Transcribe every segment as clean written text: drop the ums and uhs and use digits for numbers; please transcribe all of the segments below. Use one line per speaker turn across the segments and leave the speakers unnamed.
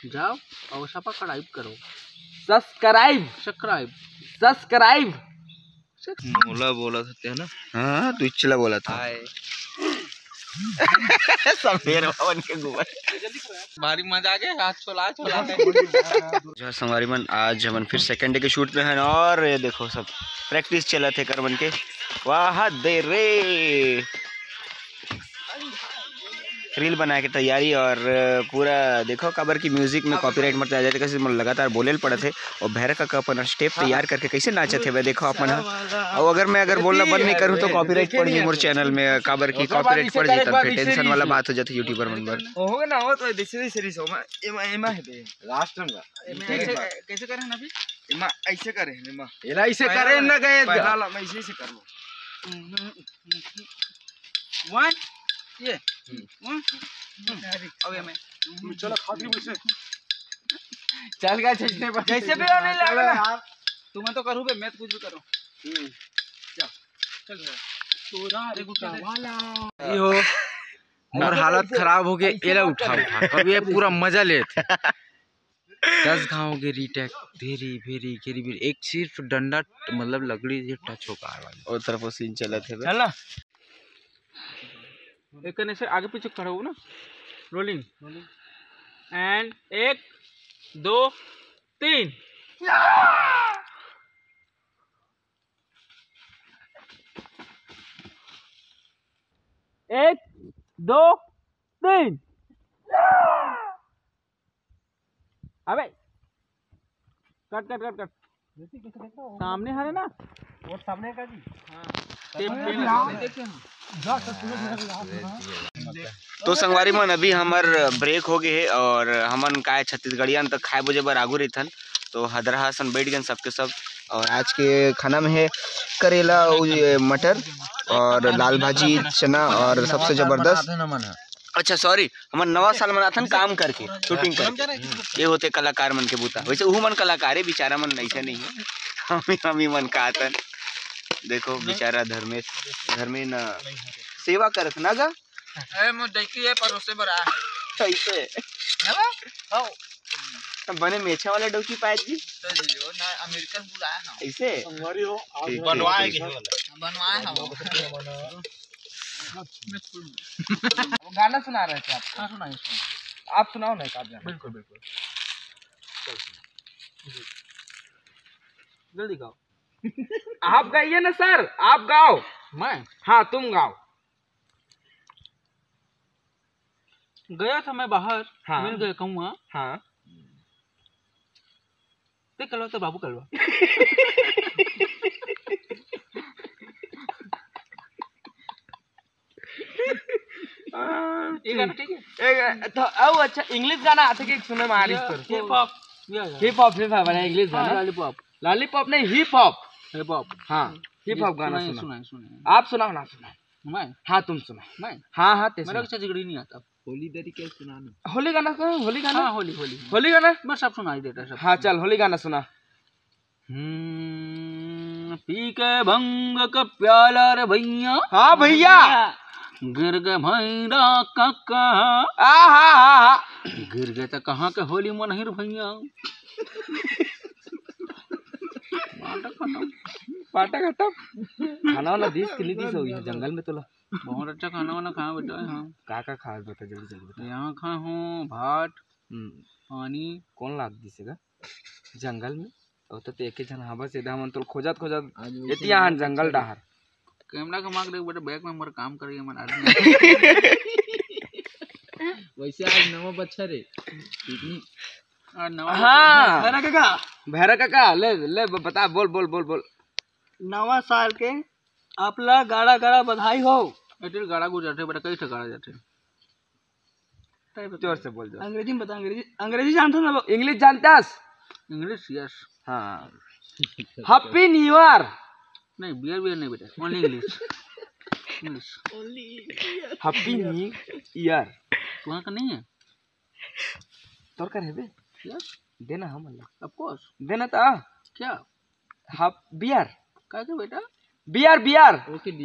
जाओ और सब्सक्राइब करो।
सब्सक्राइब
मोला बोला था ना। हाँ तू इचला बोला था। सफेद बन के घूमा
भारी मजा आ गया। हाथ चला
संगवारी मन आज हमन फिर सेकंड डे के शूट में है और ये देखो सब प्रैक्टिस चला थे कर मन के। वाह दे रे रील बनाए के तैयारी और पूरा देखो काबर की म्यूजिक में कॉपीराइट मत आ जाते कैसे मन लगातार बोले पड़े थे और भैरव का अपन स्टेप तैयार करके कैसे नाचे थे वे देखो अपन। और अगर बोलना बंद नहीं करूँ तो कॉपीराइट पड़ जाए मोर चैनल में काबर की कॉपीराइट पड़ जाए तब फिर टेंशन वाला बात हो जाती यूट्यूबर मन पर।
होगा ना हो तो दिसरी सीरीज हो मैं एमा है बे लास्ट में
कैसे करें ना अभी
एमा ऐसे करे एमा एला ऐसे करे ना गए पहला मैं ऐसे कर लो
1 ये ओके मैं
चलो खाती मुझसे चल गया छचने पर जैसे भी होने लगा यार
तुम्हें तो करूँ बे मैं कुछ भी करूँ। चल तोरा रे गुटा वाला
ये हो मोर हालत खराब हो गया एला उठा अब ये पूरा मजा लेते 10 घाव के रीटेक धीरे भेरी घेरी भेरी एक सिर्फ डंडा मतलब लकड़ी से टच हो पा वाली
और तरफ सीन चला थे
चल ना
एक करने से आगे पीछे खड़ा हो ना रोलिंग एंड 1 2 3 1 2 3 अबे कट सामने हरे ना
और सामने का जी
तो संगवारी मन अभी हमार ब्रेक हो गए है और हमन का छत्तीसगढ़िया तक खाए बजे बर आगू रही तो हदरा सन बैठ गए सबके सब। और आज के खाना में है करेला मटर और लाल भाजी चना और सबसे जबरदस्त अच्छा सॉरी हमार नवा साल मनाथन काम करके शूटिंग करके ये होते कलाकार मन के बूता वैसे वो मन कलाकार है बेचारा मन ऐसे नहीं है हमी मन का आतन देखो बेचारा धर्मेश न सेवा करत ना गा
मो देखी है परोसे बरा
ऐसे
हां
बने मेछा वाला डोकी पाए जी
तो जो ना अमेरिकन बुलाया हां
ऐसे
संगवारी हो
बनवाए हम
गाना सुना रहे थे आप
हां सुनाइए
आप सुनाओ ना एक
बिल्कुल जल्दी गाओ
आप गाइए ना सर आप गाओ
मैं
हाँ तुम गाओ
गया था मैं बाहर
हाँ।
मिल गया कहूँ
हाँ
ते कलवा तो बाबू कलवा ये गाना ठीक है
तो आओ अच्छा इंग्लिश गाना आते कि सुने में आरिस पर
हिप हॉप
बना इंग्लिश गाना लॉलीपॉप नहीं हिप हॉप हाँ हिप हॉप गाना
सुना
आप सुनाओ ना सुनाओ
मैं
हाँ तुम सुना
मैं
हाँ
मेरा कुछ जिगड़ी नहीं आता
होली तरीके सुनाना होली गाना सुना
हाँ होली
गाना
मैं सब सुनाई देता सब।
हाँ चल होली गाना सुना
पी के भंग का प्याला रे भैया
हाँ भैया
गिर गए भैरा काका
हाँ
गिर गए तो कहाँ के होली मनहिर भैया
पाटा खत्म खाना वाला दिस किली दिस हो जंगल में तो
बहुत अच्छा खाना वाना खाया बेटा। हाँ
का खा बता जल्दी बता।
यहाँ खा हूँ भात पानी
कौन लाग दिसेगा जंगल में और तो एक जन हवा से हम तो खोजत एतिया जंगल डाहर
कैमरा का मांग रहे बेटा बैग में हमारा काम करिए मन आदमी
वैसे आज नवा बच्चा रे पिकनिक
हाँ
भैरा काका ले बता बोल
नवा साल के आपला गाड़ा बधाई हो एटिल गाड़ा गुजरते बेटा कई ठगाड़ा जाते
जोर से बोल
अंग्रेजी में बता अंग्रेजी जानते ना
इंग्लिश जानतास
इंग्लिश यस
हाँ हैप्पी न्यू ईयर
नहीं बियर नहीं बेटा only English
happy new year
तुम्हारा का नहीं है
तोर कर है बे
यस
देना हम अल्लाह
ऑफ कोर्स
देना था
क्या
हाफ बियर
क्या के बेटा
बियर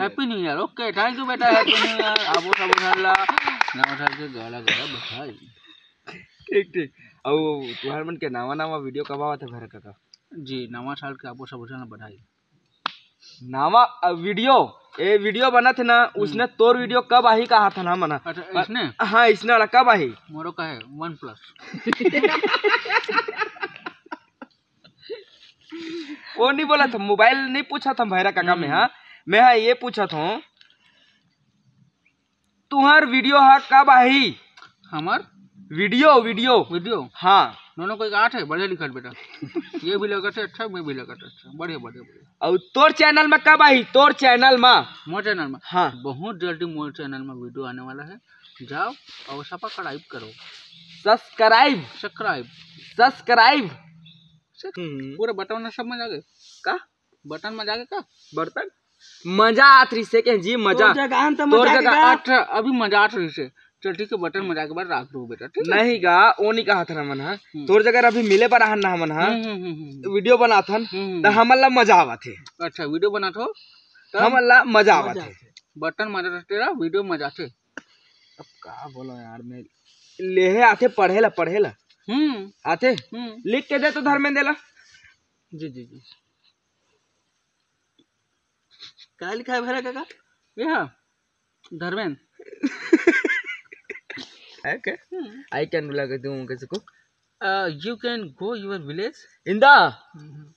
happy new year okay thank you बेटा हैप्पी न्यू ईयर आबो सब नवा साल के गाड़ा बधाई
ठीक
और तुहार मन के नावा वीडियो कब आवत है भैरा काका?
जी नवा साल के आपको सब ना बधाई।
नावा वीडियो बना थे ना, उसने तोर वीडियो कब आही कहा था ना मना?
अच्छा इसने?
हाँ इसने वाला कब आही?
मोरो का है 1+।
वो नहीं बोला था, मोबाइल नहीं पूछा था भैरा काका में। हाँ मैं हाँ ये पूछा था तुम्हार वीडियो हाँ कब आई?
हमार
वीडियो हाँ
दोनों कोई 8 है बढ़िया लिखा बेटा। ये भी लगा अच्छा, मैं भी लगा अच्छा, बढ़िया।
और तोर चैनल में कब आई? तोर चैनल में?
मोर चैनल में
हाँ
बहुत जल्दी मोर चैनल में वीडियो आने वाला है। जाओ और सब्सक्राइब करो।
सब्सक्राइब
पूरा बटन सब में जाके
का
बटन में जाके का
बर्तन मजा आत रही से के जी मजा तोर जगह
8 अभी मजा 8 रही से। चल ठीक है बटन में जाके बार रख दो बेटा ठीक है।
नहीं गा वो नहीं कहा था मन। हाँ तोर जगह अभी मिले पर ना हमन। हाँ वीडियो बना था तो हमन ला मजा आवा थे।
अच्छा वीडियो बना थो
हमन ला मजा आवा थे।
बटन मजा तेरा वीडियो मजा थे।
अब का बोलो यार, मैं लेहे आते पढ़े ला आते लिख के दे तो धर्मेंद्र ला।
जी
क्या लिखा है भैरा काका?
ये धर्मेंद्र
I can लगा दूं कैसे को?
You can go your village
इंदा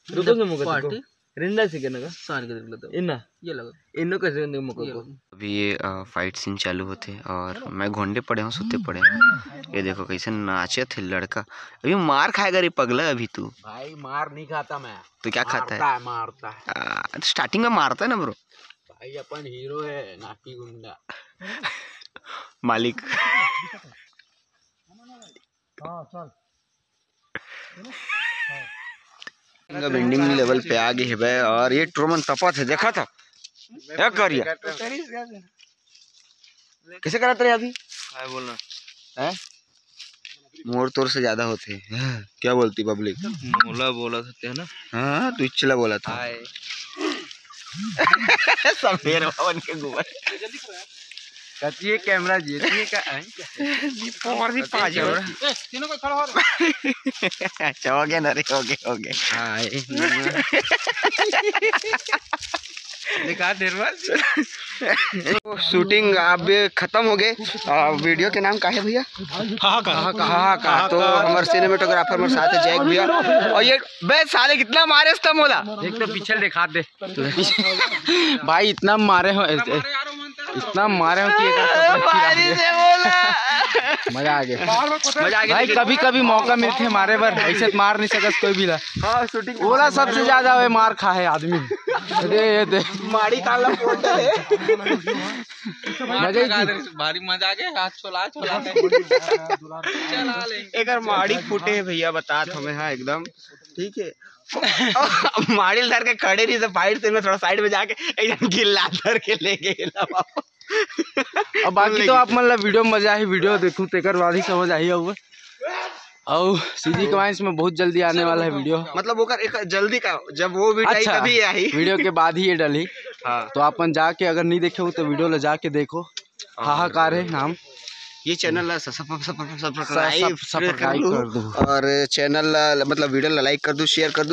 रुको के मुको
पार्टी रिंदा से केना का
सार के देख लो
इन्ना
ये लगा
इन्नो कैसे दे मुको को। अभी ये फाइट सीन चालू होते और मैं घोंडे पड़े हूँ, सोते पड़े हूँ। ये देखो कैसे नाचे थे लड़का। अभी मार खाएगा रे पगला अभी तू।
भाई मार नहीं खाता मैं।
तो क्या खाता है?
मारता है।
स्टार्टिंग में मारता है ना ब्रो।
भाई अपन हीरो है, नाटी गुंडा
मालिक। बेंडिंग लेवल पे आ गई है भाई। और ये ट्रोमन तपा थे देखा था क्या करिए कैसे करा तेरे अभी बोलना है? मोर तोर से ज्यादा होते हैं। क्या बोलती पब्लिक?
मोला बोला था ना।
हाँ तू इच्छला बोला था। सफेद बन के घूमा
कतिए कैमरा जीती का
और भी पाँच
तीनों को खड़ा हो रहा।
अच्छा हो गया ना रे, हो गए
हां दिखा देर
शूटिंग अब खत्म हो गए। वीडियो के नाम का है भैया? कहा तो हमारे सिनेमेटोग्राफर मेरे साथ है जैक भैया। और ये बे साले कितना मारे इसका मोला
एक तो पीछे दिखा दे भाई। इतना मारे हो कि मजा आ गया भाई। कभी कभी मौका मिलते हमारे बार ऐसे मार नहीं सकत कोई भी ला।
हाँ शूटिंग
बोला सबसे ज्यादा वे मार खा है आदमी। दे
माड़ी काला पोटा है।
भारी मजा आ गया। हाथ चला चला ले
एक माड़ी फूटे है भैया बता हमें। हाँ एकदम ठीक है। माड़ी धर के खड़े नहीं से फाइट से में थोड़ा साइड में जाके एकदम गिल्ला धर के ले गए।
अब बाकी तो आप मतलब वीडियो में मजा आई। वीडियो देखूं तेकर बाद ही समझ आई होगा। और सीधी कमांड्स में बहुत जल्दी आने वाला है वीडियो।
मतलब वो कर एक जल्दी का जब वो वीडियो आई तभी आई।
वीडियो के बाद ही ये डली।
हाँ
तो अपन जाके अगर नहीं देखे हो तो वीडियो ले जाके देखो। हाहाकार है नाम।
ये चैनल
सब्सक्राइब कर दो
और चैनल मतलब वीडियो लाइक कर दो, शेयर कर दो।